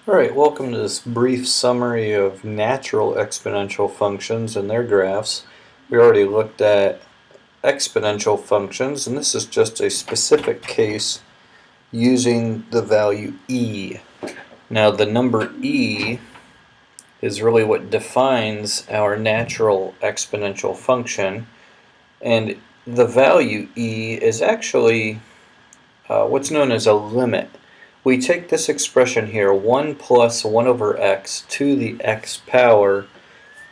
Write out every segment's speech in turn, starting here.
Alright, welcome to this brief summary of natural exponential functions and their graphs. We already looked at exponential functions, and this is just a specific case using the value e. Now the number e is really what defines our natural exponential function, and the value e is actually what's known as a limit. We take this expression here, 1 plus 1 over x to the x power,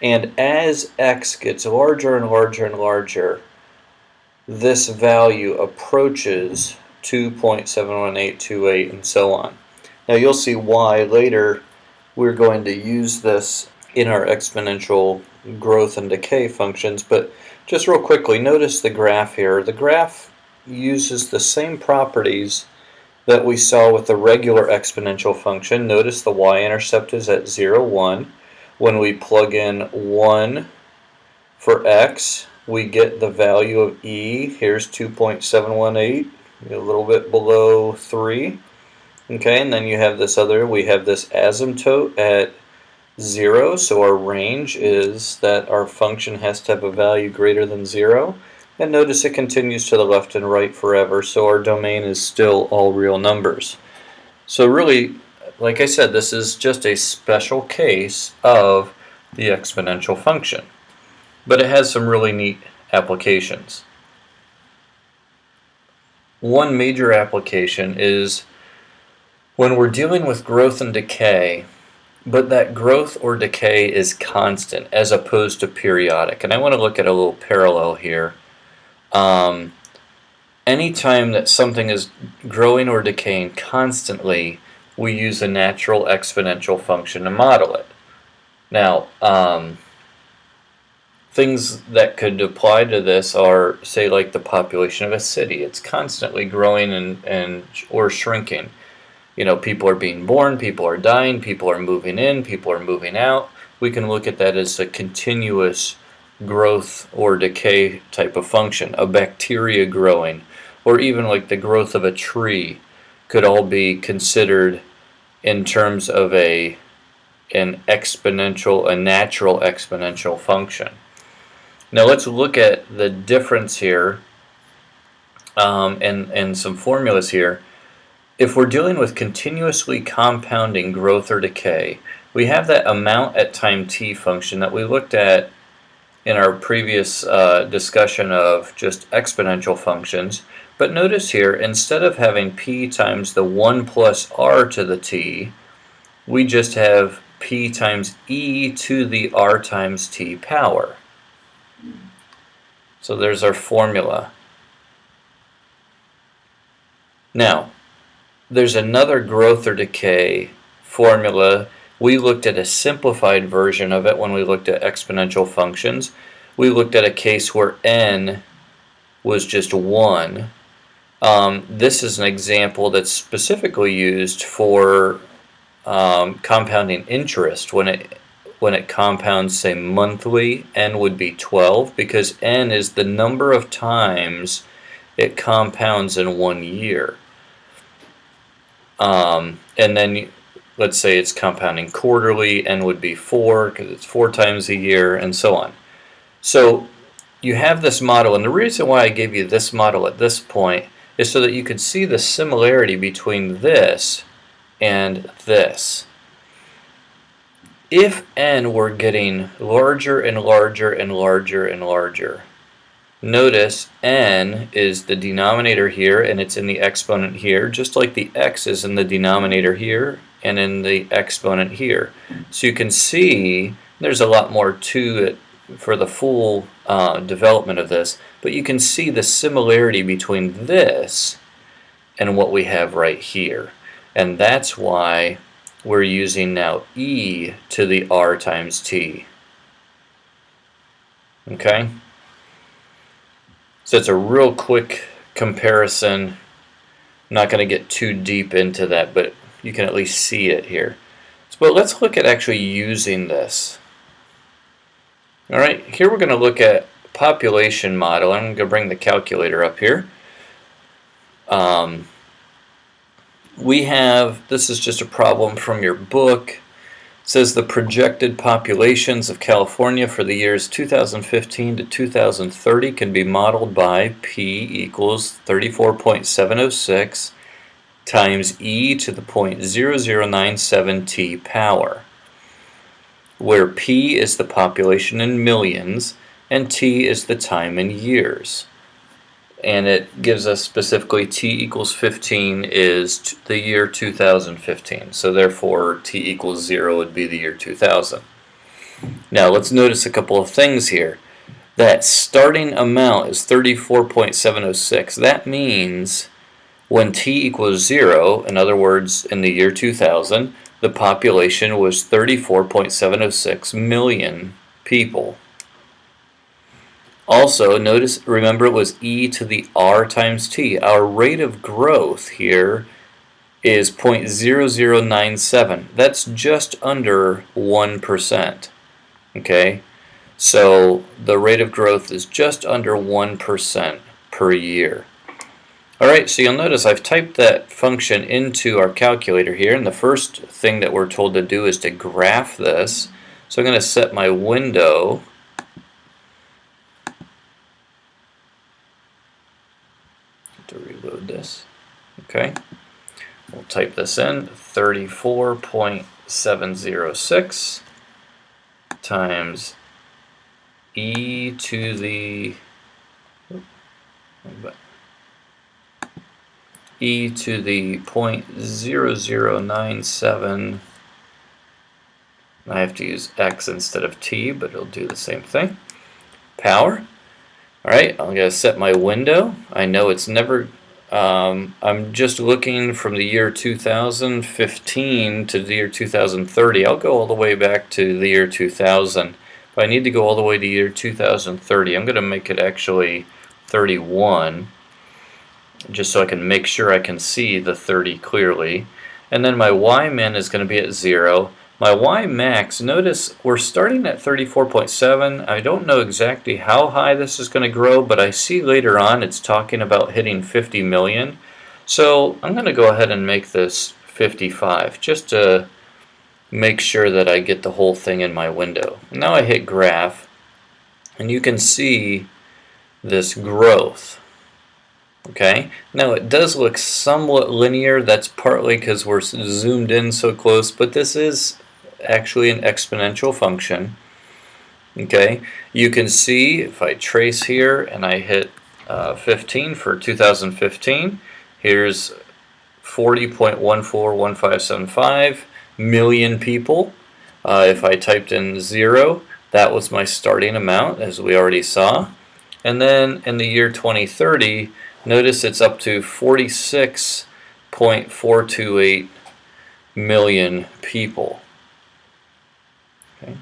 and as x gets larger and larger and larger, this value approaches 2.71828 and so on. Now you'll see why later we're going to use this in our exponential growth and decay functions, but just real quickly, notice the graph here. The graph uses the same properties that we saw with the regular exponential function. Notice the y-intercept is at 0, 1. When we plug in 1 for x, we get the value of e. Here's 2.718, a little bit below 3. Okay, and then you have this other, we have this asymptote at 0, so our range is that our function has to have a value greater than 0. And notice it continues to the left and right forever, so our domain is still all real numbers. So really, like I said, this is just a special case of the exponential function. But it has some really neat applications. One major application is when we're dealing with growth and decay, but that growth or decay is constant as opposed to periodic. And I want to look at a little parallel here. Anytime that something is growing or decaying constantly, we use a natural exponential function to model it. Now, things that could apply to this are, say, like the population of a city. It's constantly growing and or shrinking. You know, people are being born, people are dying, people are moving in, people are moving out. We can look at that as a continuous growth or decay type of function. A bacteria growing, or even like the growth of a tree, could all be considered in terms of an exponential, a natural exponential function. Now let's look at the difference here and some formulas here. If we're dealing with continuously compounding growth or decay, we have that amount at time t function that we looked at in our previous discussion of just exponential functions. But notice here, instead of having p times the 1 plus r to the t, we just have p times e to the r times t power. So there's our formula. Now, there's another growth or decay formula. We looked at a simplified version of it when we looked at exponential functions. We looked at a case where n was just 1. This is an example that's specifically used for compounding interest. When it compounds, say, monthly, n would be 12, because n is the number of times it compounds in 1 year. And then let's say it's compounding quarterly, n would be 4 because it's 4 times a year, and so on. So you have this model, and the reason why I gave you this model at this point is so that you could see the similarity between this and this. If n were getting larger and larger and larger and larger, notice n is the denominator here and it's in the exponent here, just like the x is in the denominator here and in the exponent here. So you can see there's a lot more to it for the full development of this, but you can see the similarity between this and what we have right here. And that's why we're using now e to the r times t. Okay? So it's a real quick comparison. I'm not going to get too deep into that, but you can at least see it here. But let's look at actually using this. All right, here we're going to look at population model. I'm going to bring the calculator up here. this is just a problem from your book. It says the projected populations of California for the years 2015 to 2030 can be modeled by P equals 34.706 times e to the 0.0097 t power, where P is the population in millions and T is the time in years. And it gives us specifically T equals 15 is the year 2015. So therefore T equals 0 would be the year 2000. Now let's notice a couple of things here. That starting amount is 34.706. That means when T equals 0, in other words, in the year 2000, the population was 34.706 million people. Also, remember it was e to the r times t. Our rate of growth here is 0.0097. That's just under 1%. Okay? So the rate of growth is just under 1% per year. Alright, so you'll notice I've typed that function into our calculator here, and the first thing that we're told to do is to graph this. So I'm going to set my window to reload this. Okay, we'll type this in, 34.706 times e to the e to the 0.0097. I have to use x instead of t, but it'll do the same thing. Power. Alright, I'm going to set my window. I know it's never, I'm just looking from the year 2015 to the year 2030. I'll go all the way back to the year 2000. But I need to go all the way to year 2030. I'm going to make it actually 31, just so I can make sure I can see the 30 clearly. And then my y-min is going to be at 0. My y-max, notice we're starting at 34.7. I don't know exactly how high this is going to grow, but I see later on it's talking about hitting 50 million. So I'm going to go ahead and make this 55, just to make sure that I get the whole thing in my window. Now I hit graph, and you can see this growth. Okay, now it does look somewhat linear. That's partly because we're zoomed in so close, but this is actually an exponential function. Okay, you can see if I trace here and I hit 15 for 2015, here's 40.141575 million people. If I typed in 0, that was my starting amount, as we already saw. And then in the year 2030, notice it's up to 46.428 million people. Okay.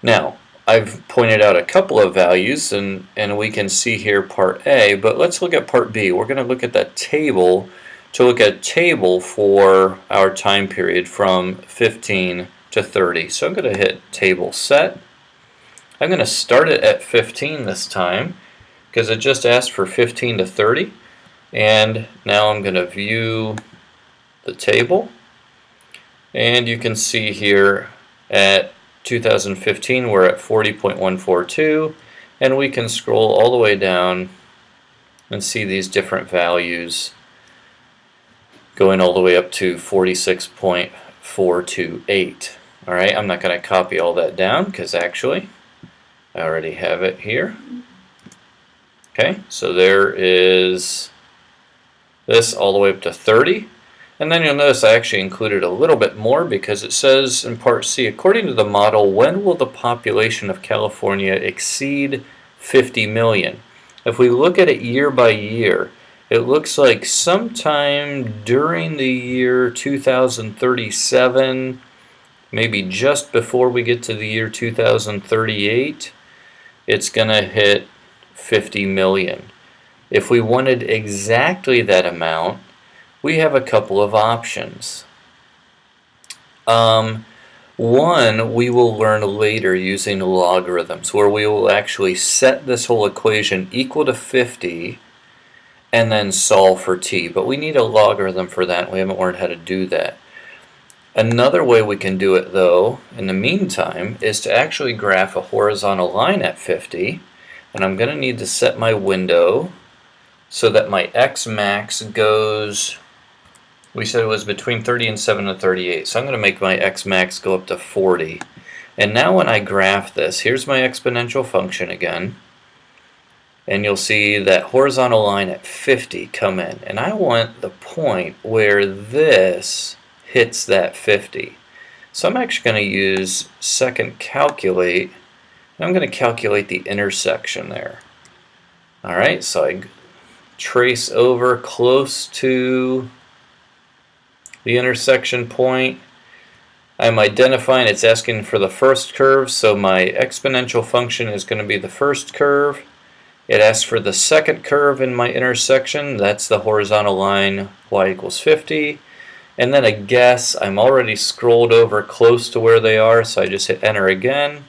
Now, I've pointed out a couple of values, and we can see here part A, but let's look at part B. We're going to look at that table to look at a table for our time period from 15 to 30. So I'm going to hit table set. I'm going to start it at 15 this time, because it just asked for 15 to 30. And now I'm going to view the table. And you can see here at 2015 we're at 40.142. And we can scroll all the way down and see these different values going all the way up to 46.428. Alright, I'm not going to copy all that down because actually I already have it here. Okay, so there is this all the way up to 30. And then you'll notice I actually included a little bit more because it says in part C, according to the model, when will the population of California exceed 50 million? If we look at it year by year, it looks like sometime during the year 2037, maybe just before we get to the year 2038, it's going to hit 50 million. If we wanted exactly that amount, we have a couple of options. One, we will learn later using logarithms, where we will actually set this whole equation equal to 50, and then solve for t. But we need a logarithm for that. We haven't learned how to do that. Another way we can do it, though, in the meantime, is to actually graph a horizontal line at 50. And I'm going to need to set my window so that my x max goes, we said it was between 37 and 38. So I'm going to make my x max go up to 40. And now when I graph this, here's my exponential function again. And you'll see that horizontal line at 50 come in. And I want the point where this hits that 50. So I'm actually going to use second calculate. And I'm going to calculate the intersection there. Alright, so I trace over close to the intersection point. I'm identifying, it's asking for the first curve, so my exponential function is going to be the first curve. It asks for the second curve in my intersection, that's the horizontal line, y equals 50. And then a guess, I'm already scrolled over close to where they are, so I just hit enter again.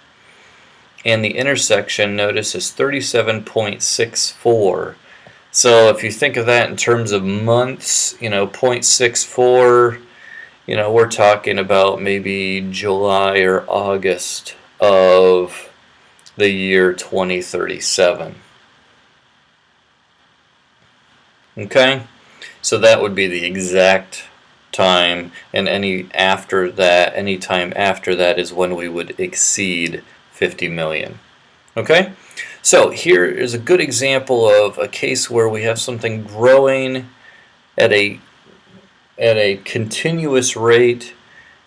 And the intersection, notice, is 37.64. So if you think of that in terms of months, 0.64, we're talking about maybe July or August of the year 2037. Okay, so that would be the exact time, and any time after that is when we would exceed 50 million. Okay, so here is a good example of a case where we have something growing at a continuous rate.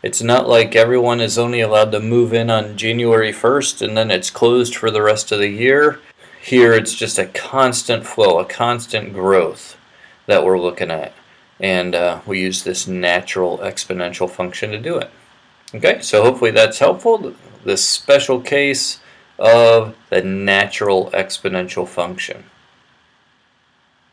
It's not like everyone is only allowed to move in on January 1st and then it's closed for the rest of the year. Here it's just a constant flow, a constant growth that we're looking at. And we use this natural exponential function to do it. Okay, so hopefully that's helpful. This special case of the natural exponential function.